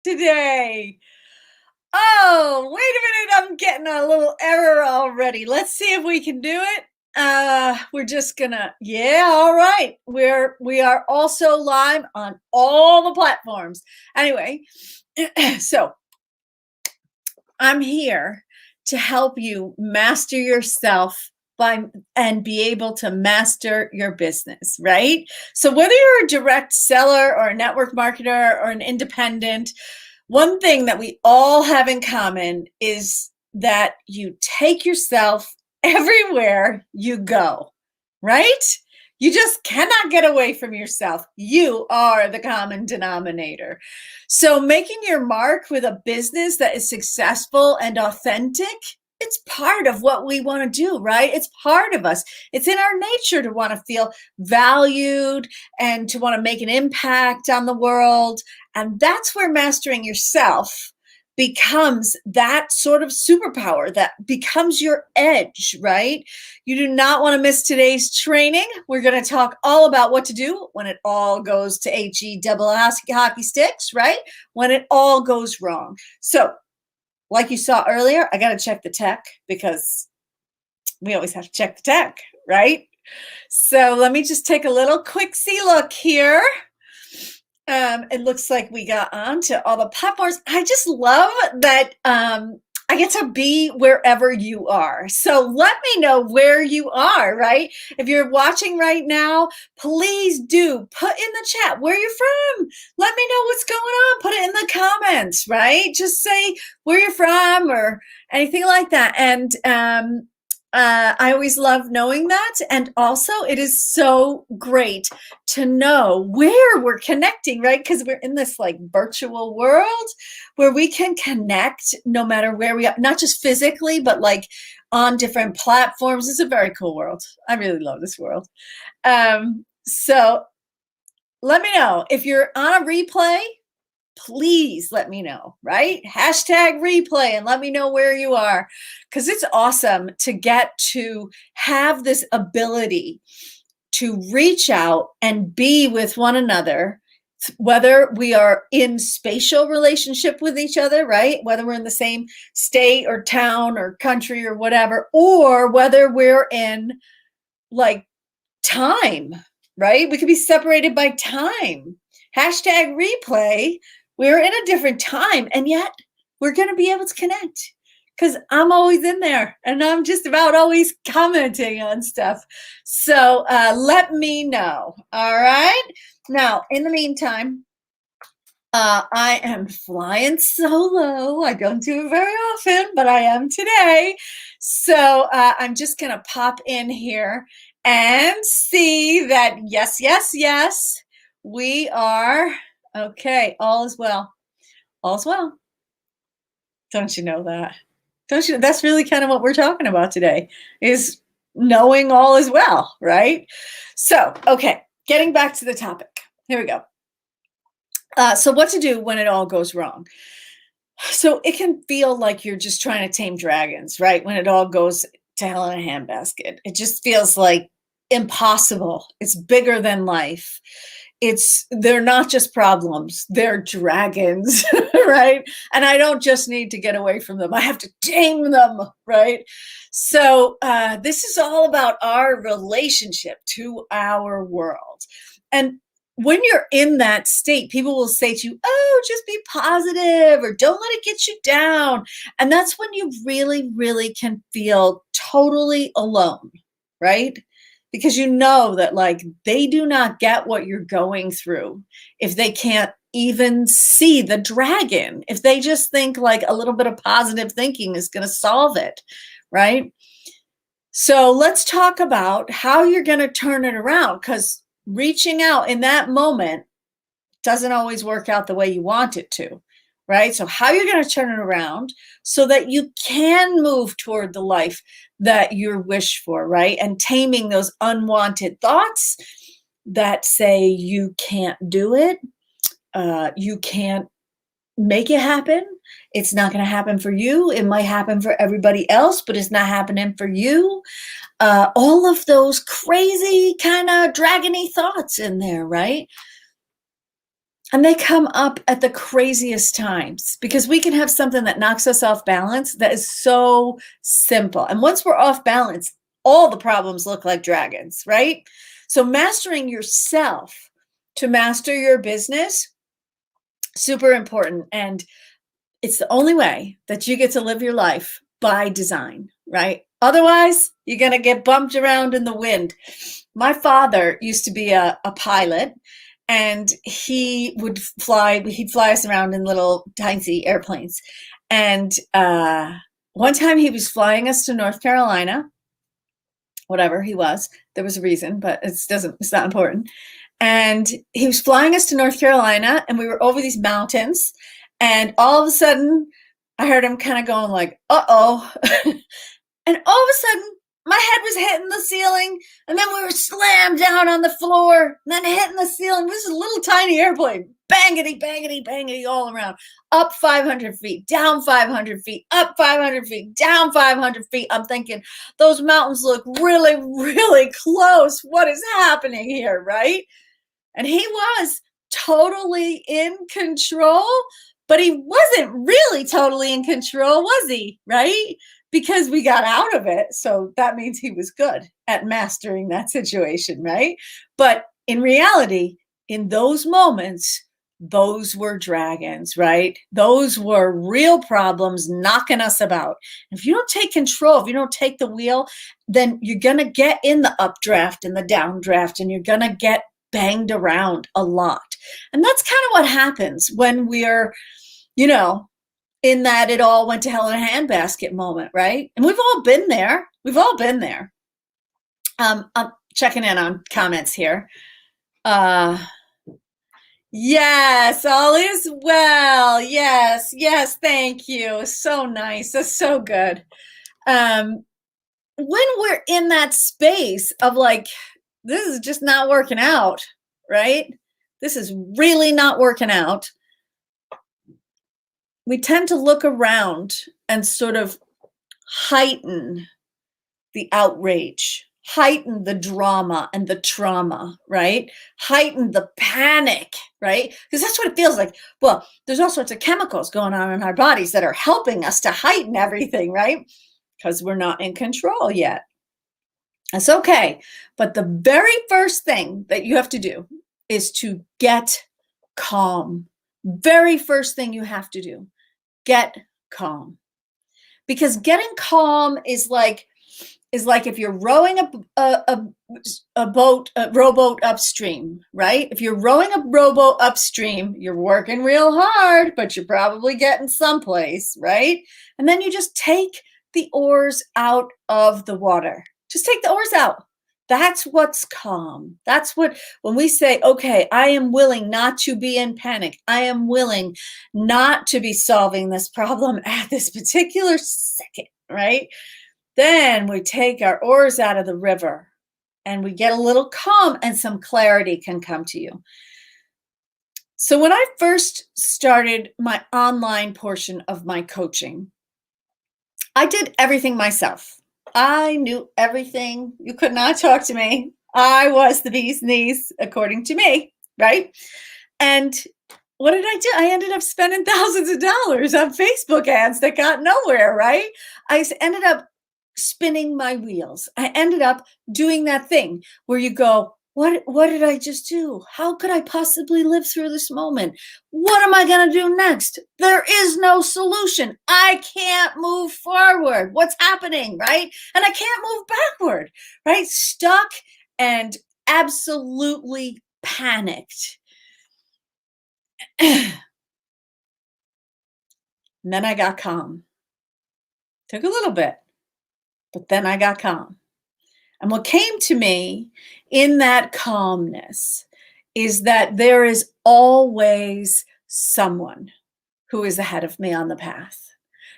today. Oh, wait a minute. I'm getting a little error already. Let's see if we can do it. We're just gonna, yeah, all right. We are also live on all the platforms. Anyway, so I'm here to help you master yourself by and be able to master your business, right? So whether you're a direct seller or a network marketer or an independent, one thing that we all have in common is that you take yourself everywhere you go, right? You just cannot get away from yourself. You are the common denominator. So, making your mark with a business that is successful and authentic, it's part of what we want to do, right? It's part of us. It's in our nature to want to feel valued and to want to make an impact on the world. And that's where mastering yourself becomes that sort of superpower that becomes your edge, right? You do not want to miss today's training. We're going to talk all about what to do when it all goes to HE double hockey sticks, right? When it all goes wrong. So, like you saw earlier, I got to check the tech because we always have to check the tech, right? So let me just take a little quick see look here. It looks like we got on to all the platforms. I just love that I get to be wherever you are. So let me know where you are, right? If you're watching right now, please do put in the chat where you're from. Let me know what's going on. Put it in the comments, right? Just say where you're from or anything like that. And I always love knowing that. And also, it is so great to know where we're connecting, right? Because we're in this like virtual world where we can connect no matter where we are, not just physically, but like on different platforms. It's a very cool world. I really love this world. So let me know if you're on a replay. Please let me know, right? Hashtag replay and let me know where you are because it's awesome to get to have this ability to reach out and be with one another, whether we are in spatial relationship with each other, right? Whether we're in the same state or town or country or whatever, or whether we're in like time, right? We could be separated by time. Hashtag replay. We're in a different time, and yet we're going to be able to connect because I'm always in there and I'm just about always commenting on stuff. So let me know. All right. Now, in the meantime, I am flying solo. I don't do it very often, but I am today. So I'm just going to pop in here and see that yes, we are. Okay, all is well. All's well. Don't you know that? Don't you? That's really kind of what we're talking about today is knowing all is well, right? So, okay, getting back to the topic. Here we go. So what to do when it all goes wrong? So it can feel like you're just trying to tame dragons, right? When it all goes to hell in a handbasket. It just feels like impossible. It's bigger than life. They're not just problems, they're dragons, right? And I don't just need to get away from them, I have to tame them, right? So this is all about our relationship to our world. And when you're in that state, people will say to you, oh, just be positive or don't let it get you down. And that's when you really, really can feel totally alone, right? Because you know that like they do not get what you're going through if they can't even see the dragon, if they just think like a little bit of positive thinking is going to solve it, right? So let's talk about how you're going to turn it around because reaching out in that moment doesn't always work out the way you want it to, right? So how you're going to turn it around so that you can move toward the life that you wish for, right? And taming those unwanted thoughts that say you can't do it, you can't make it happen. It's not going to happen for you. It might happen for everybody else, but it's not happening for you. All of those crazy kind of dragony thoughts in there, right? And they come up at the craziest times because we can have something that knocks us off balance that is so simple. And once we're off balance, all the problems look like dragons, right? So mastering yourself to master your business, super important. And it's the only way that you get to live your life by design, right? Otherwise, you're going to get bumped around in the wind. My father used to be a pilot, and he'd fly us around in little tiny airplanes. And one time he was flying us to North Carolina, whatever he was, there was a reason, but it's not important. And he was flying us to North Carolina, and we were over these mountains, and all of a sudden I heard him kind of going like, uh-oh. And all of a sudden, my head was hitting the ceiling, and then we were slammed down on the floor, and then hitting the ceiling. This is a little tiny airplane, bangity, bangity, bangity all around. Up 500 feet, down 500 feet, up 500 feet, down 500 feet. I'm thinking, those mountains look really, really close. What is happening here, right? And he was totally in control, but he wasn't really totally in control, was he? Right? Because we got out of it. So that means he was good at mastering that situation, right? But in reality, in those moments, those were dragons, right? Those were real problems knocking us about. If you don't take control, if you don't take the wheel, then you're going to get in the updraft and the downdraft, and you're going to get banged around a lot. And that's kind of what happens when we're, in that it all went to hell in a handbasket moment, right? And we've all been there. We've all been there. I'm checking in on comments here. Yes, all is well. Yes, thank you. So nice. That's so good. When we're in that space of like, this is just not working out, right? This is really not working out. We tend to look around and sort of heighten the outrage, heighten the drama and the trauma, right? Heighten the panic, right? Because that's what it feels like. Well, there's all sorts of chemicals going on in our bodies that are helping us to heighten everything, right? Because we're not in control yet. That's okay. But the very first thing that you have to do is to get calm. Very first thing you have to do, get calm. Because getting calm is like if you're rowing a rowboat upstream, right? If you're rowing a rowboat upstream, you're working real hard, but you're probably getting someplace, right? And then you just take the oars out of the water. Just take the oars out. That's what's calm. That's what, when we say, okay, I am willing not to be in panic. I am willing not to be solving this problem at this particular second, right? Then we take our oars out of the river and we get a little calm, and some clarity can come to you. So when I first started my online portion of my coaching, I did everything myself. I knew everything. You could not talk to me. I was the bee's knees, according to me, right? And what did I do? I ended up spending thousands of dollars on Facebook ads that got nowhere, right? I ended up spinning my wheels. I ended up doing that thing where you go, what did I just do? How could I possibly live through this moment? What am I going to do next? There is no solution. I can't move forward. What's happening, right? And I can't move backward, right? Stuck and absolutely panicked. And then I got calm. Took a little bit, but then I got calm. And what came to me in that calmness is that there is always someone who is ahead of me on the path.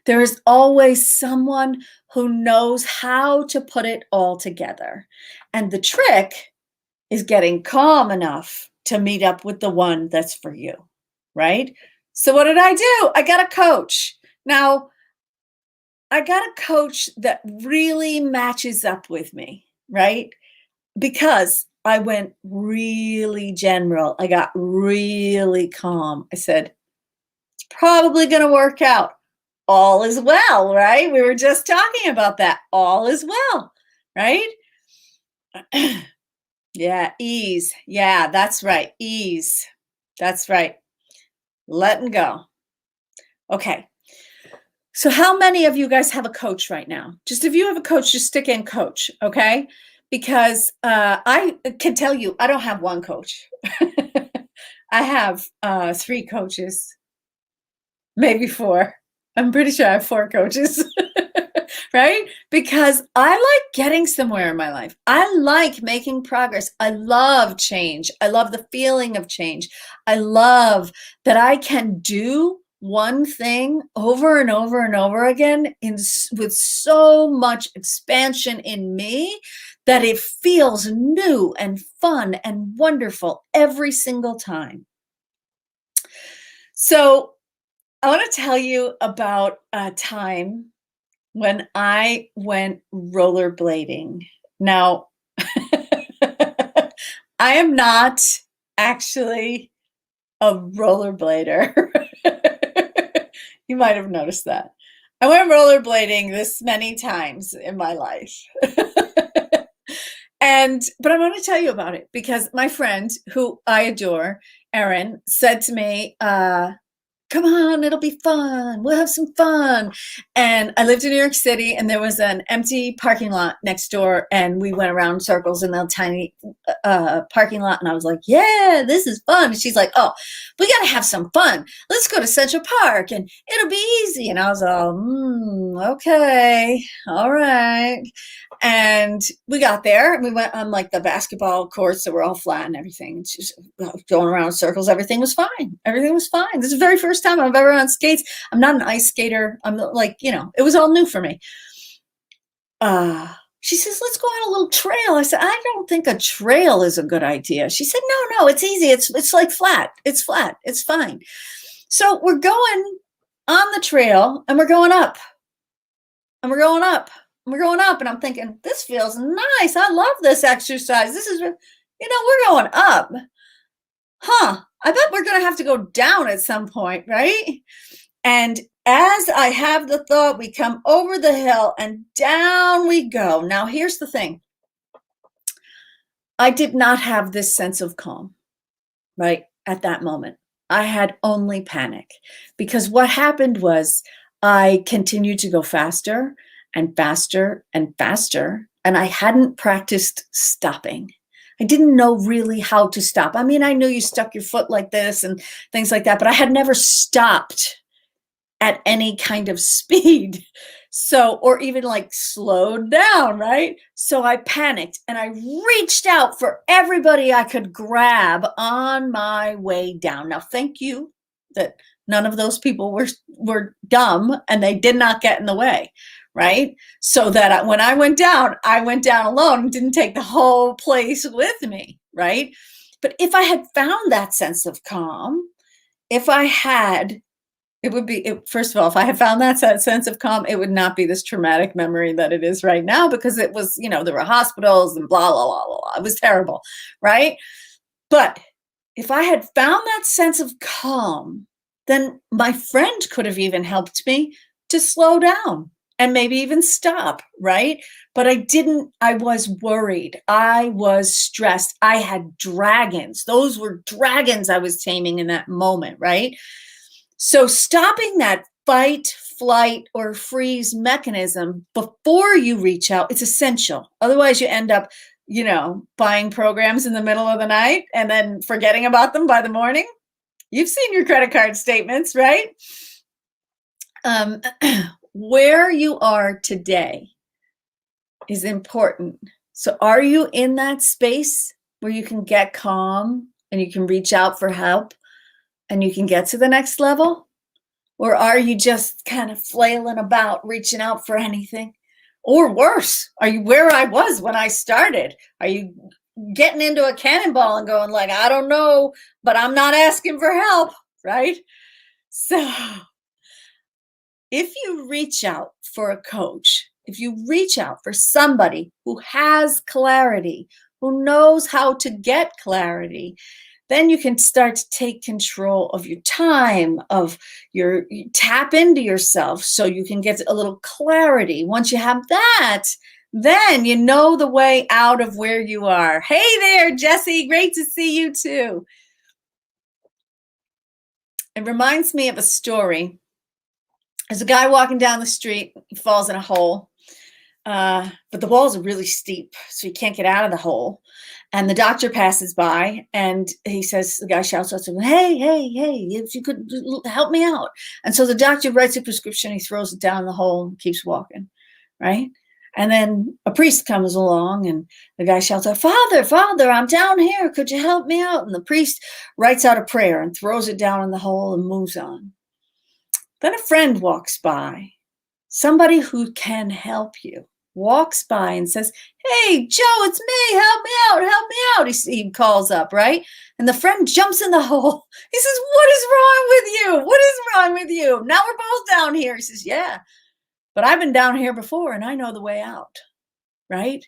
There is always someone who knows how to put it all together. And the trick is getting calm enough to meet up with the one that's for you, right? So what did I do? I got a coach. Now, I got a coach that really matches up with me, right? Because I went really general. I got really calm. I said, it's probably going to work out. All is well, right? We were just talking about that. All is well, right? Yeah, ease. Yeah, that's right. Ease. That's right. Letting go. Okay. So how many of you guys have a coach right now? Just if you have a coach, just stick in coach, okay? Because I can tell you, I don't have one coach. I have 3 coaches, maybe 4. I'm pretty sure I have 4 coaches. Right? Because I like getting somewhere in my life. I like making progress. I love change. I love the feeling of change. I love that I can do one thing over and over and over again with so much expansion in me that it feels new and fun and wonderful every single time. So I want to tell you about a time when I went rollerblading. Now, I am not actually a rollerblader. You might have noticed that. I went rollerblading this many times in my life. But I want to tell you about it because my friend, who I adore, Erin, said to me, come on, it'll be fun. We'll have some fun. And I lived in New York City, and there was an empty parking lot next door, and we went around circles in the tiny parking lot, and I was like, yeah, this is fun. And she's like, oh, we got to have some fun. Let's go to Central Park, and it'll be easy. And I was all, okay, all right. And we got there, and we went on like the basketball courts that were all flat and everything. Just going around in circles. Everything was fine. Everything was fine. This is the very first time I've ever on skates. I'm not an ice skater. I'm like, it was all new for me. She says, let's go on a little trail. I said, I don't think a trail is a good idea. She said, no, it's easy. It's like flat. It's flat. It's fine. So we're going on the trail, and we're going up. And we're going up. We're going up, and I'm thinking, this feels nice. I love this exercise. This is, we're going up. I bet we're going to have to go down at some point, right? And as I have the thought, we come over the hill and down we go. Now, here's the thing. I did not have this sense of calm, right, at that moment. I had only panic because what happened was I continued to go faster and faster and faster, and I hadn't practiced stopping. I didn't know really how to stop. I mean, I knew you stuck your foot like this and things like that, but I had never stopped at any kind of speed. So, or even like slowed down, right? So I panicked and I reached out for everybody I could grab on my way down. Now, thank you that none of those people were dumb and they did not get in the way, right? So that when I went down alone and didn't take the whole place with me, right? But if I had found that sense of calm, if I had, it would be, first of all, if I had found that sense of calm, it would not be this traumatic memory that it is right now, because it was, there were hospitals and blah, blah, blah, blah. It was terrible, right? But if I had found that sense of calm, then my friend could have even helped me to slow down and maybe even stop, right? But I didn't. I was worried. I was stressed. I had dragons. Those were dragons I was taming in that moment, right? So stopping that fight, flight, or freeze mechanism before you reach out, it's essential. Otherwise, you end up, buying programs in the middle of the night and then forgetting about them by the morning. You've seen your credit card statements, right? Where you are today is important. So are you in that space where you can get calm and you can reach out for help and you can get to the next level? Or are you just kind of flailing about, reaching out for anything? Or worse, are you where I was when I started? Are you getting into a cannonball and going like, I don't know, but I'm not asking for help, right? So if you reach out for a coach, if you reach out for somebody who has clarity, who knows how to get clarity, then you can start to take control of your time, of you tap into yourself so you can get a little clarity. Once you have that, then you know the way out of where you are. Hey there, Jessie, great to see you too. It reminds me of a story. There's a guy walking down the street, he falls in a hole. But the walls are really steep, so he can't get out of the hole. And the doctor passes by, and he says, the guy shouts out to him, hey, hey, hey, if you could help me out. And so the doctor writes a prescription, he throws it down the hole and keeps walking, right? And then a priest comes along, and the guy shouts out, Father, Father, I'm down here. Could you help me out? And the priest writes out a prayer and throws it down in the hole and moves on. Then a friend walks by, somebody who can help you. Walks by and says, hey, Joe, it's me. Help me out. Help me out. He calls up, right? And the friend jumps in the hole. He says, what is wrong with you? What is wrong with you? Now we're both down here. He says, yeah, but I've been down here before and I know the way out, right?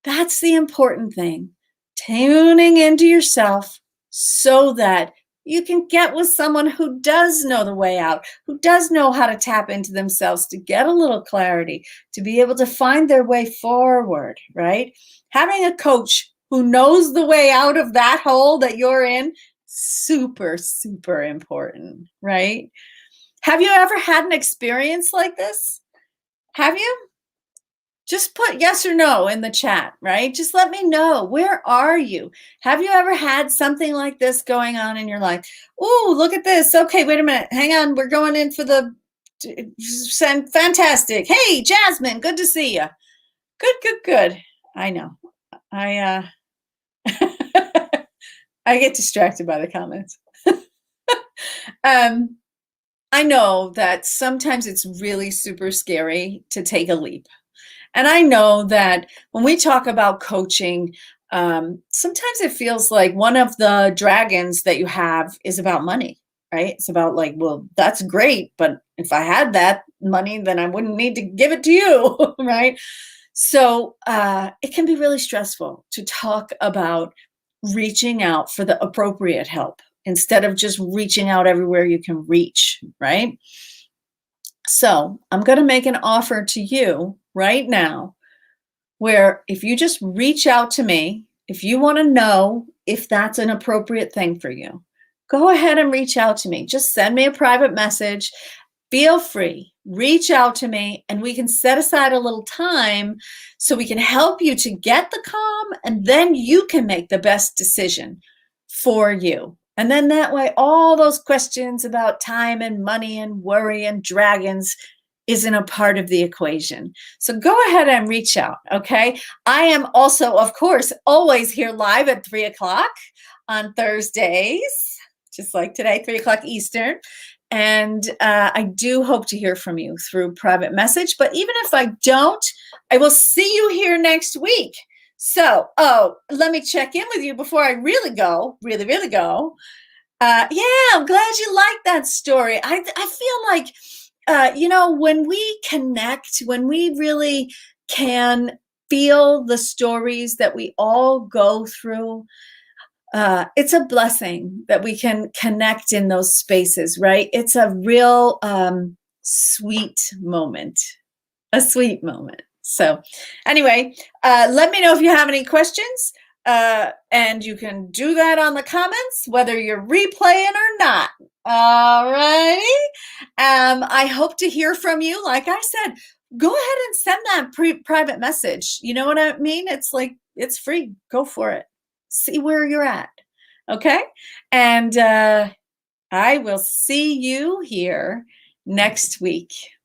That's the important thing. Tuning into yourself so that you can get with someone who does know the way out, who does know how to tap into themselves to get a little clarity, to be able to find their way forward, right? Having a coach who knows the way out of that hole that you're in, super, super important, right? Have you ever had an experience like this? Have you? Just put yes or no in the chat, right? Just let me know. Where are you? Have you ever had something like this going on in your life? Oh, look at this. Okay, wait a minute. Hang on. We're going in for the fantastic. Hey, Jasmine, good to see you. Good, good, good. I know. I I get distracted by the comments. I know that sometimes it's really super scary to take a leap. And I know that when we talk about coaching, sometimes it feels like one of the dragons that you have is about money, right? It's about like, well, that's great, but if I had that money, then I wouldn't need to give it to you, right? So it can be really stressful to talk about reaching out for the appropriate help instead of just reaching out everywhere you can reach, right? So I'm going to make an offer to you right now where if you just reach out to me, if you want to know if that's an appropriate thing for you, go ahead and reach out to me. Just send me a private message. Feel free. Reach out to me and we can set aside a little time so we can help you to get the calm, and then you can make the best decision for you. And then that way, all those questions about time and money and worry and dragons isn't a part of the equation. So go ahead and reach out, okay? I am also, of course, always here live at 3 o'clock on Thursdays, just like today, 3 o'clock Eastern. And I do hope to hear from you through private message. But even if I don't, I will see you here next week. So, let me check in with you before I really go, really go. Yeah, I'm glad you liked that story. I feel like, when we connect, when we really can feel the stories that we all go through, it's a blessing that we can connect in those spaces, right? It's a real sweet moment, a sweet moment. So anyway, let me know if you have any questions, and you can do that on the comments, whether you're replaying or not. All right. I hope to hear from you. Like I said, go ahead and send that private message. You know what I mean? It's like, it's free. Go for it. See where you're at. Okay. And I will see you here next week.